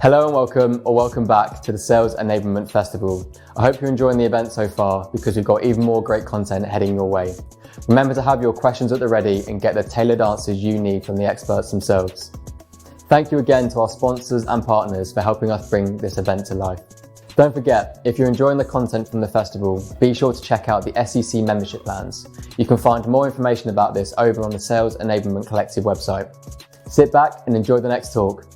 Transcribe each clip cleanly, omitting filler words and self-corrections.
Hello and welcome, or welcome back to the Sales Enablement Festival. I hope you're enjoying the event so far because we've got even more great content heading your way. Remember to have your questions at the ready and get the tailored answers you need from the experts themselves. Thank you again to our sponsors and partners for helping us bring this event to life. Don't forget, if you're enjoying the content from the festival, be sure to check out the SEC membership plans. You can find more information about this over on the Sales Enablement Collective website. Sit back and enjoy the next talk.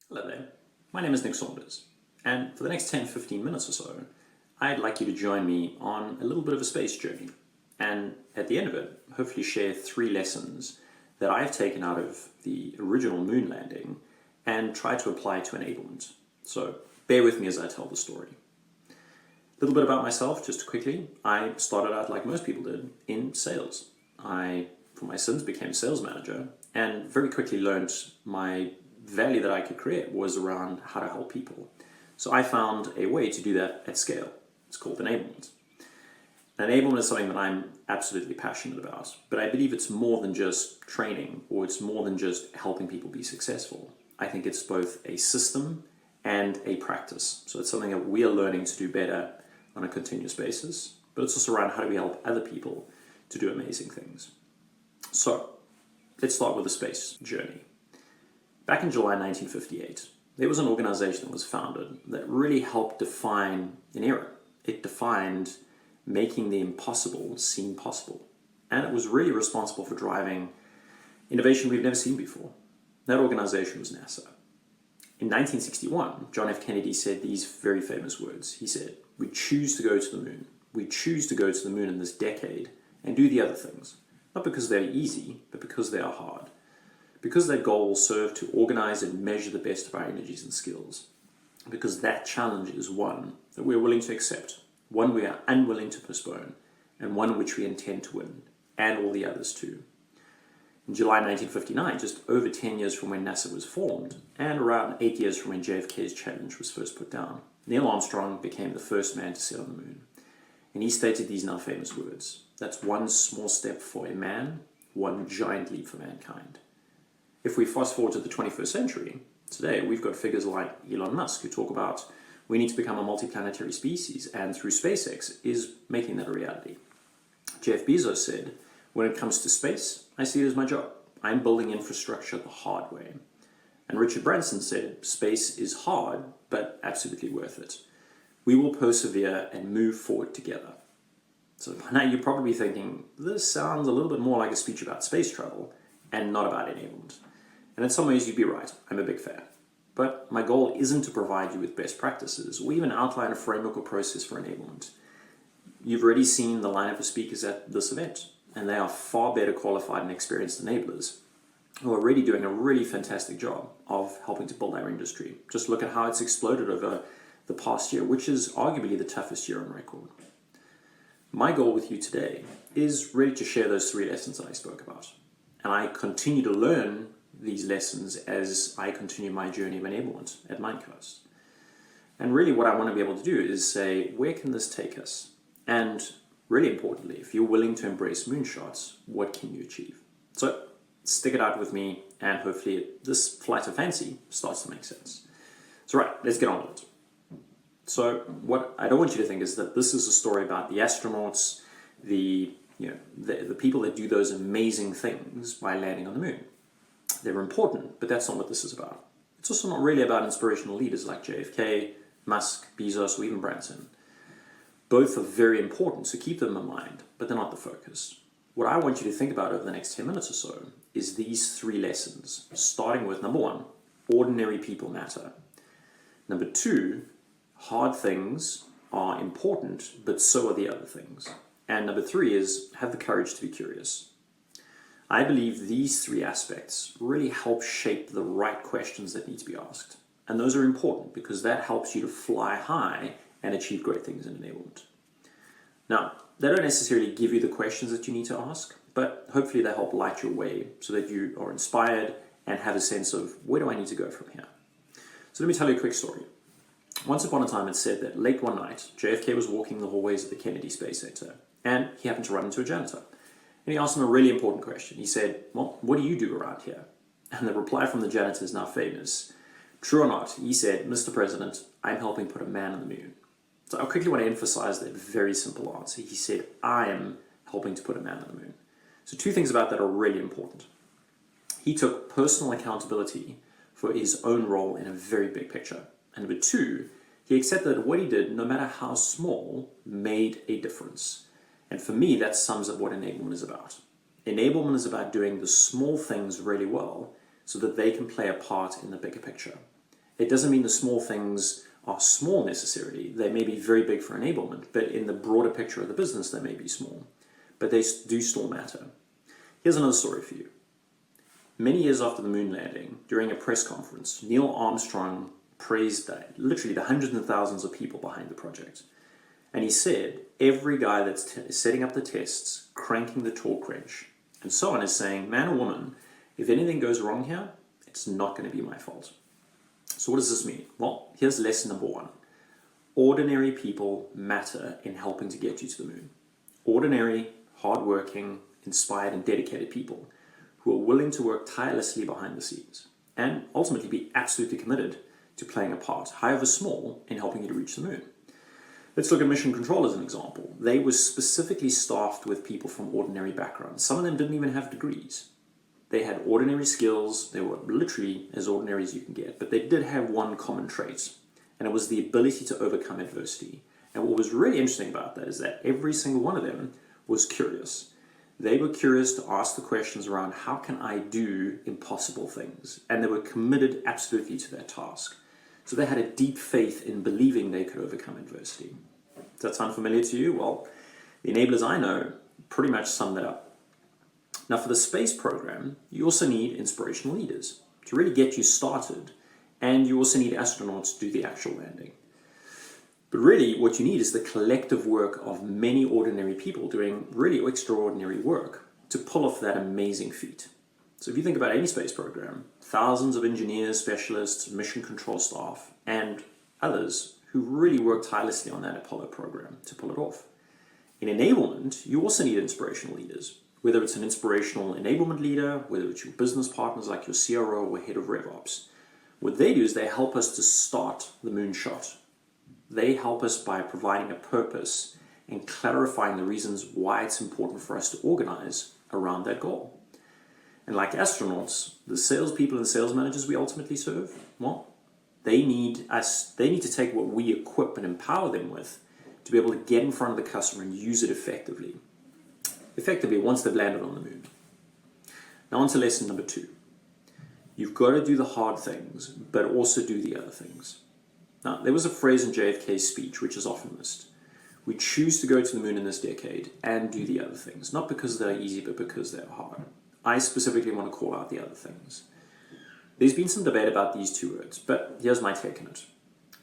Hello there, my name is Nick Saunders, and for the next 10-15 minutes or so, I'd like you to join me on a little bit of a space journey, and at the end of it, hopefully share 3 lessons that I've taken out of the original moon landing and try to apply to enablement. So bear with me as I tell the story. A little bit about myself, just quickly. I started out like most people did, in sales. I, for my sins, became a sales manager and very quickly learned my value that I could create was around how to help people. So I found a way to do that at scale. It's called enablement. Enablement is something that I'm absolutely passionate about, but I believe it's more than just training, or it's more than just helping people be successful. I think it's both a system and a practice. So it's something that we are learning to do better on a continuous basis, but it's also around how do we help other people to do amazing things. So let's start with the space journey. Back in July 1958, there was an organization that was founded that really helped define an era. It defined making the impossible seem possible. And it was really responsible for driving innovation we've never seen before. That organization was NASA. In 1961, John F. Kennedy said these very famous words. He said, "We choose to go to the moon. We choose to go to the moon in this decade and do the other things, not because they're easy, but because they are hard. Because their goal will serve to organize and measure the best of our energies and skills. Because that challenge is one that we're willing to accept, one we are unwilling to postpone, and one which we intend to win, and all the others too." In July 1959, just over 10 years from when NASA was formed, and around 8 years from when JFK's challenge was first put down, Neil Armstrong became the first man to sit on the moon. And he stated these now famous words: "That's one small step for a man, one giant leap for mankind." If we fast forward to the 21st century, today we've got figures like Elon Musk who talk about we need to become a multiplanetary species, and through SpaceX is making that a reality. Jeff Bezos said, "When it comes to space, I see it as my job. I'm building infrastructure the hard way." And Richard Branson said, "Space is hard, but absolutely worth it. We will persevere and move forward together." So by now you're probably thinking, this sounds a little bit more like a speech about space travel and not about enablement. And in some ways you'd be right, I'm a big fan. But my goal isn't to provide you with best practices or even outline a framework or process for enablement. You've already seen the lineup of speakers at this event, and they are far better qualified and experienced enablers who are already doing a really fantastic job of helping to build our industry. Just look at how it's exploded over the past year, which is arguably the toughest year on record. My goal with you today is really to share those 3 lessons that I spoke about. And I continue to learn these lessons as I continue my journey of enablement at Mindcast. And really what I want to be able to do is say, where can this take us? And really importantly, if you're willing to embrace moonshots, what can you achieve? So stick it out with me, and hopefully this flight of fancy starts to make sense. So right, let's get on with it. So what I don't want you to think is that this is a story about the astronauts, the people that do those amazing things by landing on the moon. They're important, but that's not what this is about. It's also not really about inspirational leaders like JFK, Musk, Bezos, or even Branson. Both are very important, so keep them in mind, but they're not the focus. What I want you to think about over the next 10 minutes or so is these 3 lessons, starting with number 1, ordinary people matter. Number 2, hard things are important, but so are the other things. And number 3 is have the courage to be curious. I believe these 3 aspects really help shape the right questions that need to be asked. And those are important because that helps you to fly high and achieve great things in enablement. Now, they don't necessarily give you the questions that you need to ask, but hopefully they help light your way so that you are inspired and have a sense of where do I need to go from here. So let me tell you a quick story. Once upon a time, it's said that late one night, JFK was walking the hallways of the Kennedy Space Center, and he happened to run into a janitor. And he asked him a really important question. He said, well, what do you do around here? And the reply from the janitor is now famous. True or not, he said, Mr. President, I'm helping put a man on the moon. So I quickly want to emphasize that very simple answer. He said, I am helping to put a man on the moon. So two things about that are really important. He took personal accountability for his own role in a very big picture. And number two, he accepted that what he did, no matter how small, made a difference. And for me, that sums up what enablement is about. Enablement is about doing the small things really well so that they can play a part in the bigger picture. It doesn't mean the small things are small necessarily. They may be very big for enablement, but in the broader picture of the business, they may be small. But they do still matter. Here's another story for you. Many years after the moon landing, during a press conference, Neil Armstrong praised literally the hundreds and thousands of people behind the project. And he said, every guy that's setting up the tests, cranking the torque wrench, and so on is saying, man or woman, if anything goes wrong here, it's not going to be my fault. So what does this mean? Well, here's lesson number one. Ordinary people matter in helping to get you to the moon. Ordinary, hardworking, inspired, and dedicated people who are willing to work tirelessly behind the scenes and ultimately be absolutely committed to playing a part, however small, in helping you to reach the moon. Let's look at Mission Control as an example. They were specifically staffed with people from ordinary backgrounds. Some of them didn't even have degrees. They had ordinary skills. They were literally as ordinary as you can get, but they did have one common trait, and it was the ability to overcome adversity. And what was really interesting about that is that every single one of them was curious. They were curious to ask the questions around, how can I do impossible things? And they were committed absolutely to that task. So they had a deep faith in believing they could overcome adversity. Does that sound familiar to you? Well, the enablers I know pretty much sum that up. Now for the space program, you also need inspirational leaders to really get you started, and you also need astronauts to do the actual landing. But really what you need is the collective work of many ordinary people doing really extraordinary work to pull off that amazing feat. So if you think about any space program, thousands of engineers, specialists, mission control staff, and others who really work tirelessly on that Apollo program to pull it off. In enablement, you also need inspirational leaders, whether it's an inspirational enablement leader, whether it's your business partners like your CRO or head of RevOps. What they do is they help us to start the moonshot. They help us by providing a purpose and clarifying the reasons why it's important for us to organize around that goal. And like astronauts, the salespeople and sales managers we ultimately serve, well, they need to take what we equip and empower them with to be able to get in front of the customer and use it effectively. Effectively, once they've landed on the moon. Now on to lesson number two. You've got to do the hard things, but also do the other things. Now, there was a phrase in JFK's speech which is often missed. We choose to go to the moon in this decade and do the other things, not because they're easy, but because they're hard. I specifically want to call out the other things. There's been some debate about these two words, but here's my take on it.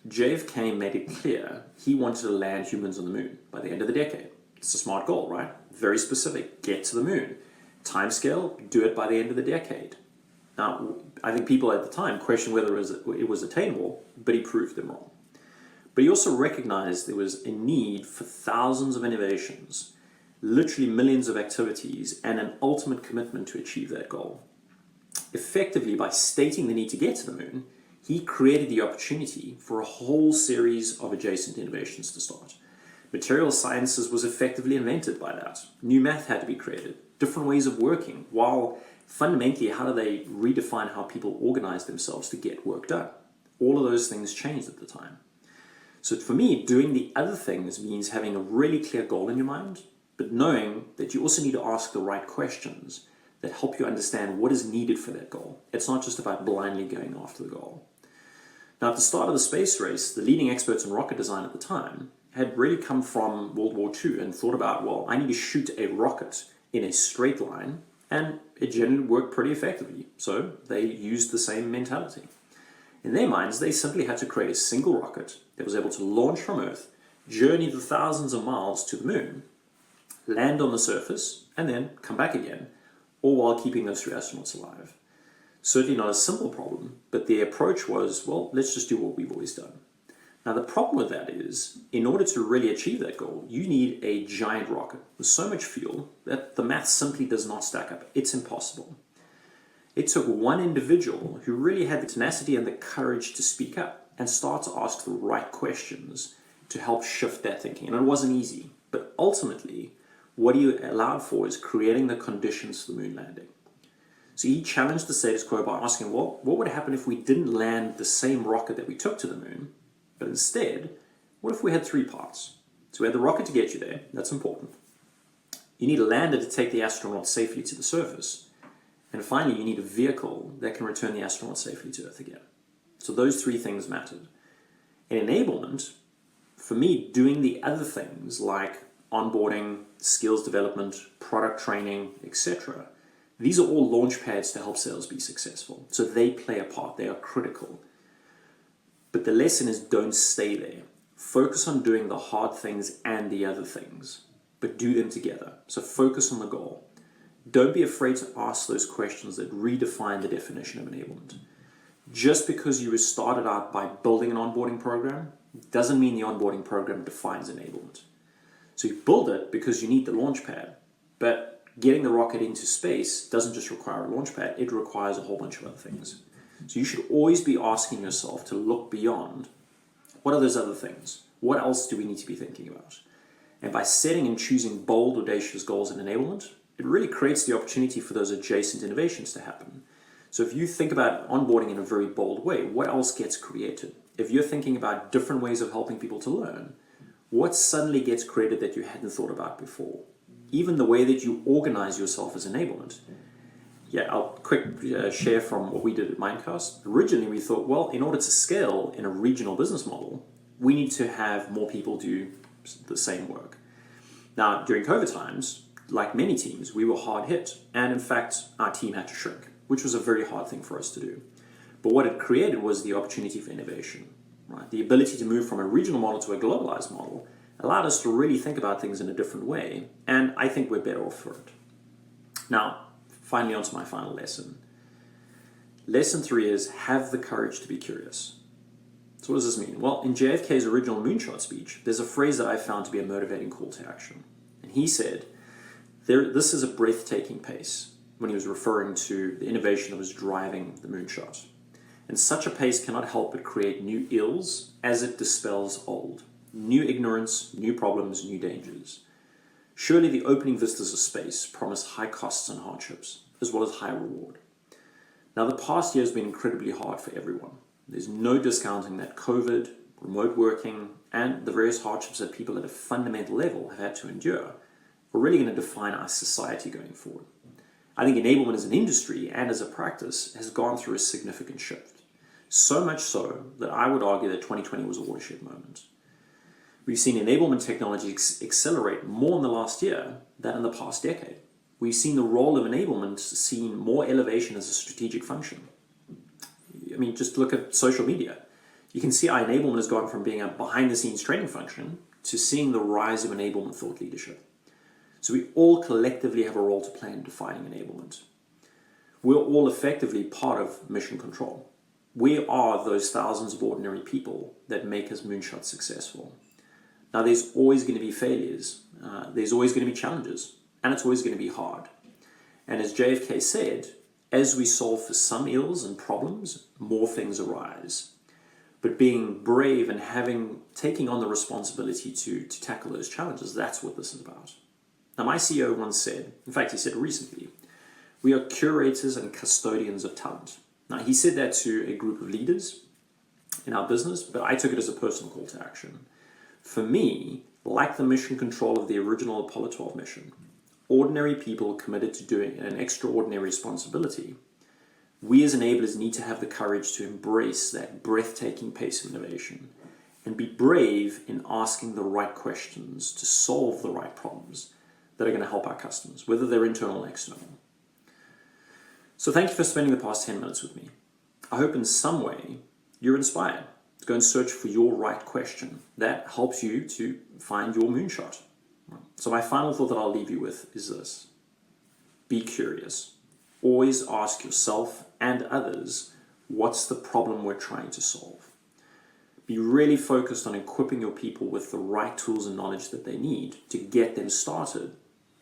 JFK made it clear he wanted to land humans on the moon by the end of the decade. It's a smart goal, right? Very specific. Get to the moon. Timescale, do it by the end of the decade. Now, I think people at the time questioned whether it was attainable, but he proved them wrong. But he also recognized there was a need for thousands of innovations, literally millions of activities, and an ultimate commitment to achieve that goal. Effectively, by stating the need to get to the moon, he created the opportunity for a whole series of adjacent innovations to start. Material sciences was effectively invented by that. New math had to be created, different ways of working, while fundamentally, how do they redefine how people organize themselves to get work done? All of those things changed at the time. So for me, doing the other things means having a really clear goal in your mind, but knowing that you also need to ask the right questions that help you understand what is needed for that goal. It's not just about blindly going after the goal. Now, at the start of the space race, the leading experts in rocket design at the time had really come from World War II and thought about, well, I need to shoot a rocket in a straight line, and it generally worked pretty effectively. So they used the same mentality. In their minds, they simply had to create a single rocket that was able to launch from Earth, journey the thousands of miles to the moon, land on the surface, and then come back again, all while keeping those three astronauts alive. Certainly not a simple problem, but the approach was, well, let's just do what we've always done. Now, the problem with that is, in order to really achieve that goal, you need a giant rocket with so much fuel that the math simply does not stack up. It's impossible. It took one individual who really had the tenacity and the courage to speak up and start to ask the right questions to help shift that thinking. And it wasn't easy, but ultimately, what he allowed for is creating the conditions for the moon landing. So he challenged the status quo by asking, well, what would happen if we didn't land the same rocket that we took to the moon, but instead, what if we had three parts? So we had the rocket to get you there, that's important. You need a lander to take the astronaut safely to the surface. And finally, you need a vehicle that can return the astronaut safely to Earth again. So those three things mattered. In enablement, for me, doing the other things like onboarding, skills development, product training, etc., these are all launch pads to help sales be successful. So they play a part, they are critical. But the lesson is don't stay there. Focus on doing the hard things and the other things, but do them together. So focus on the goal. Don't be afraid to ask those questions that redefine the definition of enablement. Just because you started out by building an onboarding program doesn't mean the onboarding program defines enablement. So you build it because you need the launch pad, but getting the rocket into space doesn't just require a launch pad, it requires a whole bunch of other things. So you should always be asking yourself to look beyond, what are those other things? What else do we need to be thinking about? And by setting and choosing bold, audacious goals in enablement, it really creates the opportunity for those adjacent innovations to happen. So if you think about onboarding in a very bold way, what else gets created? If you're thinking about different ways of helping people to learn, what suddenly gets created that you hadn't thought about before? Even the way that you organize yourself as enablement. Yeah, I'll quick share from what we did at Mindcast. Originally, we thought, well, in order to scale in a regional business model, we need to have more people do the same work. Now, during COVID times, like many teams, we were hard hit. And in fact, our team had to shrink, which was a very hard thing for us to do. But what it created was the opportunity for innovation, right? The ability to move from a regional model to a globalized model allowed us to really think about things in a different way, and I think we're better off for it. Now, finally on to my final lesson. Lesson 3 is have the courage to be curious. So what does this mean? Well, in JFK's original moonshot speech, there's a phrase that I found to be a motivating call to action. And he said, this is a breathtaking pace, when he was referring to the innovation that was driving the moonshot. And such a pace cannot help but create new ills as it dispels old. New ignorance, new problems, new dangers. Surely the opening vistas of space promise high costs and hardships, as well as high reward. Now, the past year has been incredibly hard for everyone. There's no discounting that COVID, remote working, and the various hardships that people at a fundamental level have had to endure are really going to define our society going forward. I think enablement as an industry and as a practice has gone through a significant shift. So much so that I would argue that 2020 was a watershed moment. We've seen enablement technology accelerate more in the last year than in the past decade. We've seen the role of enablement seen more elevation as a strategic function. I mean, just look at social media. You can see how enablement has gone from being a behind-the-scenes training function to seeing the rise of enablement thought leadership. So we all collectively have a role to play in defining enablement. We're all effectively part of mission control. We are those thousands of ordinary people that make us moonshot successful. Now, there's always going to be failures, there's always going to be challenges, and it's always going to be hard. And as JFK said, as we solve for some ills and problems, more things arise. But being brave and taking on the responsibility to tackle those challenges, that's what this is about. Now, my CEO once said, in fact, he said recently, we are curators and custodians of talent. Now, he said that to a group of leaders in our business, but I took it as a personal call to action. For me, like the mission control of the original Apollo 12 mission, ordinary people committed to doing an extraordinary responsibility, we as enablers need to have the courage to embrace that breathtaking pace of innovation and be brave in asking the right questions to solve the right problems that are going to help our customers, whether they're internal or external. So thank you for spending the past 10 minutes with me. I hope in some way you're inspired to go and search for your right question that helps you to find your moonshot. So my final thought that I'll leave you with is this. Be curious. Always ask yourself and others, what's the problem we're trying to solve? Be really focused on equipping your people with the right tools and knowledge that they need to get them started.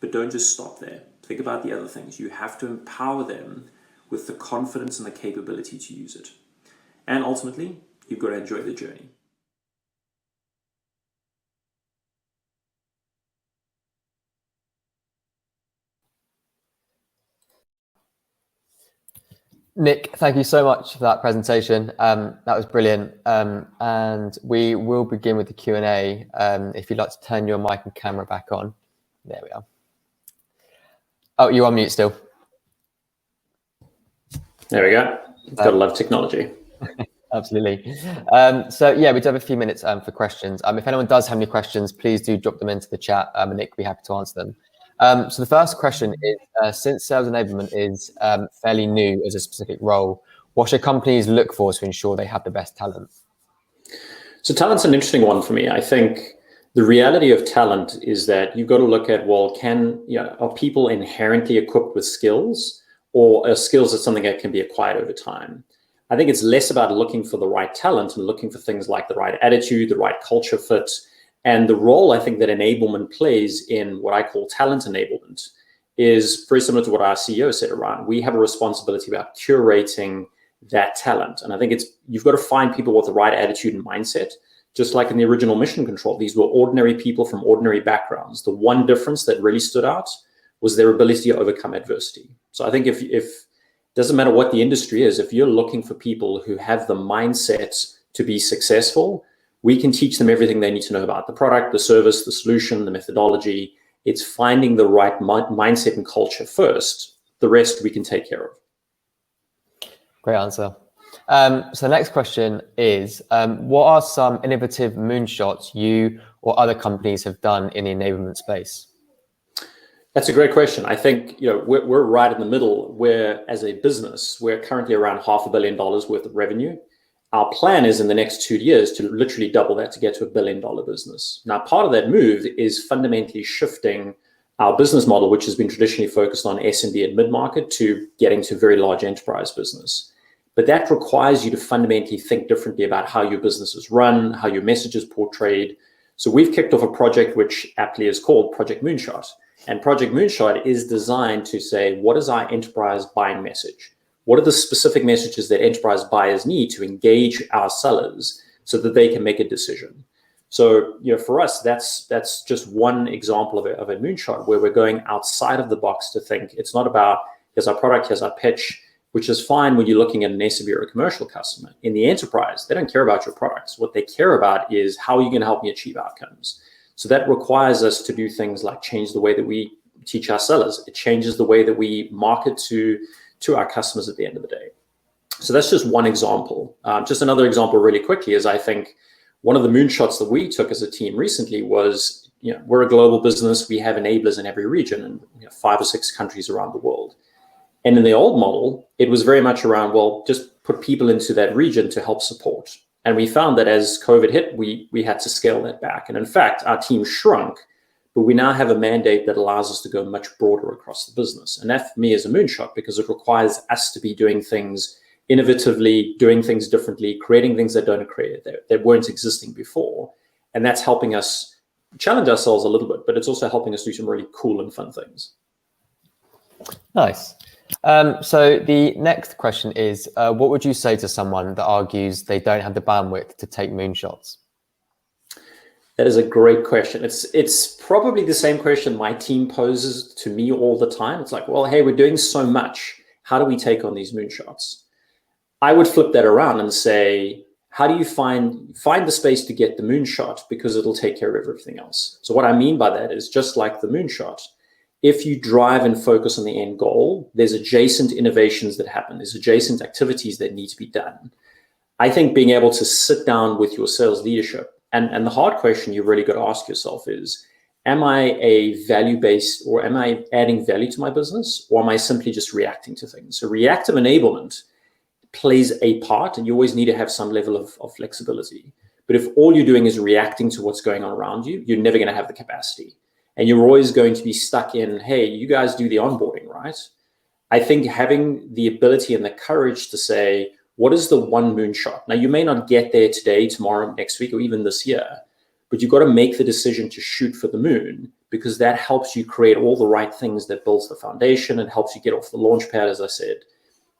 But don't just stop there. Think about the other things. You have to empower them with the confidence and the capability to use it. And ultimately, you've got to enjoy the journey. Nick, thank you so much for that presentation. That was brilliant. And we will begin with the Q&A. If you'd like to turn your mic and camera back on. There we are. Oh, you're on mute still. There we go. Gotta love technology. Absolutely. So yeah, we do have a few minutes for questions. If anyone does have any questions, please do drop them into the chat, and Nick will be happy to answer them. So the first question is, since sales enablement is fairly new as a specific role, what should companies look for to ensure they have the best talent? So talent's an interesting one for me. I think the reality of talent is that you've got to look at, well, are people inherently equipped with skills, or are skills that something that can be acquired over time? I think it's less about looking for the right talent and looking for things like the right attitude, the right culture fit, and the role I think that enablement plays in what I call talent enablement is very similar to what our CEO said around. We have a responsibility about curating that talent. And I think you've got to find people with the right attitude and mindset. Just like in the original Mission Control, these were ordinary people from ordinary backgrounds. The one difference that really stood out was their ability to overcome adversity. So I think if doesn't matter what the industry is, if you're looking for people who have the mindset to be successful, we can teach them everything they need to know about the product, the service, the solution, the methodology. It's finding the right mindset and culture first. The rest we can take care of. Great answer. So the next question is, what are some innovative moonshots you or other companies have done in the enablement space? That's a great question. I think we're right in the middle where, as a business, we're currently around $500 million worth of revenue. Our plan is in the next 2 years to literally double that to get to $1 billion business. Now, part of that move is fundamentally shifting our business model, which has been traditionally focused on SMB and mid-market, to getting to very large enterprise business. But that requires you to fundamentally think differently about how your business is run, how your message is portrayed. So we've kicked off a project which aptly is called Project Moonshot. And Project Moonshot is designed to say, what is our enterprise buying message? What are the specific messages that enterprise buyers need to engage our sellers so that they can make a decision? So, for us, that's just one example of a moonshot where we're going outside of the box to think. It's not about, here's our product, here's our pitch, which is fine when you're looking at an SMB or a commercial customer. In the enterprise, they don't care about your products. What they care about is how are you going to help me achieve outcomes? So that requires us to do things like change the way that we teach our sellers. It changes the way that we market to our customers at the end of the day. So that's just one example. Just another example really quickly is, I think one of the moonshots that we took as a team recently was, we're a global business. We have enablers in every region and 5 or 6 countries around the world. And in the old model, it was very much around, well, just put people into that region to help support. And we found that as COVID hit, we had to scale that back. And in fact, our team shrunk, but we now have a mandate that allows us to go much broader across the business. And that for me is a moonshot because it requires us to be doing things innovatively, doing things differently, creating things that weren't existing before. And that's helping us challenge ourselves a little bit, but it's also helping us do some really cool and fun things. Nice. So the next question is, what would you say to someone that argues they don't have the bandwidth to take moonshots? That is a great question. It's probably the same question my team poses to me all the time. It's like, well, hey, we're doing so much. How do we take on these moonshots? I would flip that around and say, how do you find the space to get the moonshot, because it'll take care of everything else. So what I mean by that is, just like the moonshot, if you drive and focus on the end goal, there's adjacent innovations that happen. There's adjacent activities that need to be done. I think being able to sit down with your sales leadership, and the hard question you really got to ask yourself is, am I a value-based, or am I adding value to my business, or am I simply just reacting to things? So reactive enablement plays a part, and you always need to have some level of flexibility. But if all you're doing is reacting to what's going on around you, you're never going to have the capacity. And you're always going to be stuck in, hey, you guys do the onboarding, right? I think having the ability and the courage to say, what is the one moonshot? Now, you may not get there today, tomorrow, next week, or even this year, but you've got to make the decision to shoot for the moon, because that helps you create all the right things that builds the foundation and helps you get off the launch pad, as I said.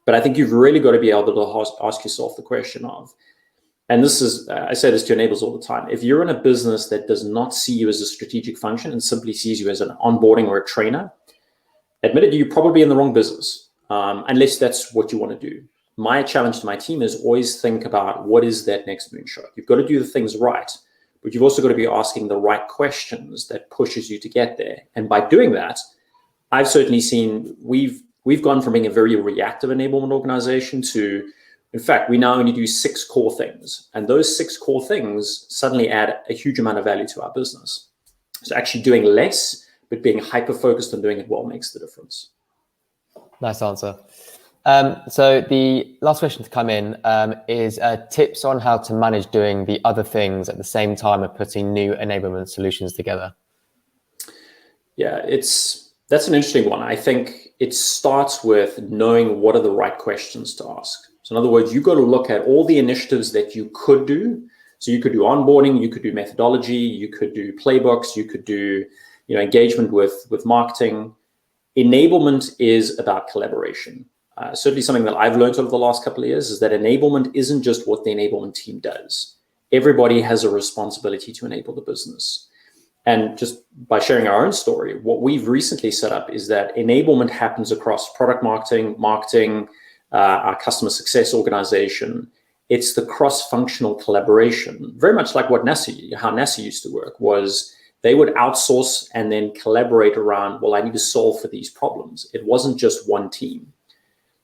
But I think you've really got to be able to ask yourself the question of, and this is, I say this to enablers all the time, if you're in a business that does not see you as a strategic function and simply sees you as an onboarding or a trainer, admittedly, you're probably in the wrong business, unless that's what you want to do. My challenge to my team is always think about what is that next moonshot. You've got to do the things right, but you've also got to be asking the right questions that pushes you to get there. And by doing that, I've certainly seen we've gone from being a very reactive enablement organization to, in fact, we now only do 6 core things. And those 6 core things suddenly add a huge amount of value to our business. So actually doing less, but being hyper-focused on doing it well makes the difference. Nice answer. So the last question to come in is tips on how to manage doing the other things at the same time of putting new enablement solutions together. Yeah, that's an interesting one. I think it starts with knowing what are the right questions to ask. So in other words, you've got to look at all the initiatives that you could do. So you could do onboarding, you could do methodology, you could do playbooks, you could do engagement with marketing. Enablement is about collaboration. Certainly something that I've learned over the last couple of years is that enablement isn't just what the enablement team does. Everybody has a responsibility to enable the business. And just by sharing our own story, what we've recently set up is that enablement happens across product marketing, our customer success organization. It's the cross-functional collaboration, very much like how NASA used to work, was they would outsource and then collaborate around, well, I need to solve for these problems. It wasn't just one team.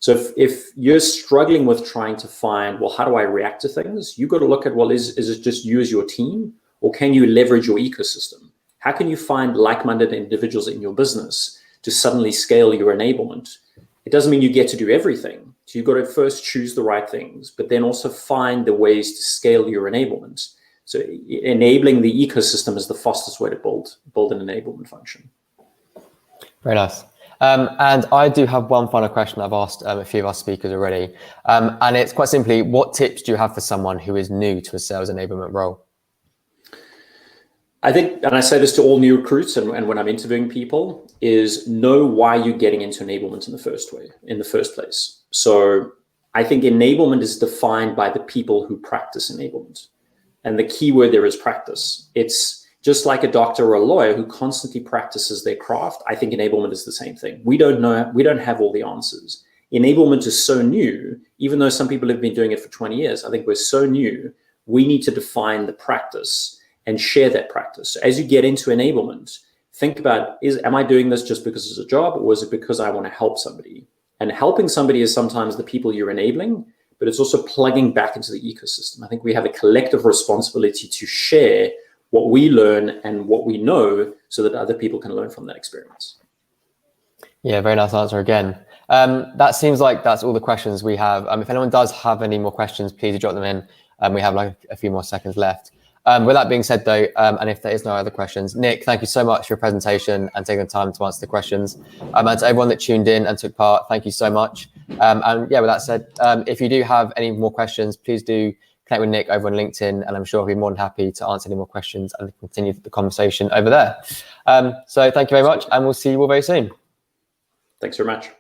So if you're struggling with trying to find, well, how do I react to things? You've got to look at, well, is it just you as your team, or can you leverage your ecosystem? How can you find like-minded individuals in your business to suddenly scale your enablement? It doesn't mean you get to do everything. So you've got to first choose the right things, but then also find the ways to scale your enablement. So enabling the ecosystem is the fastest way to build an enablement function. Very nice. And I do have one final question I've asked a few of our speakers already. And it's quite simply, what tips do you have for someone who is new to a sales enablement role? I think, and I say this to all new recruits and when I'm interviewing people, is know why you're getting into enablement in the first place. So I think enablement is defined by the people who practice enablement. And the key word there is practice. It's just like a doctor or a lawyer who constantly practices their craft. I think enablement is the same thing. We don't have all the answers. Enablement is so new, even though some people have been doing it for 20 years. I think we're so new, we need to define the practice and share that practice. So as you get into enablement, think about, am I doing this just because it's a job, or is it because I want to help somebody? And helping somebody is sometimes the people you're enabling, but it's also plugging back into the ecosystem. I think we have a collective responsibility to share what we learn and what we know so that other people can learn from that experience. Yeah, very nice answer again. That seems like that's all the questions we have. If anyone does have any more questions, please drop them in. We have like a few more seconds left. With that being said though, and if there is no other questions, Nick, thank you so much for your presentation and taking the time to answer the questions. And to everyone that tuned in and took part, thank you so much. And yeah, with that said, if you do have any more questions, please do connect with Nick over on LinkedIn, and I'm sure he'll be more than happy to answer any more questions and continue the conversation over there. So thank you very much, and we'll see you all very soon. Thanks very much.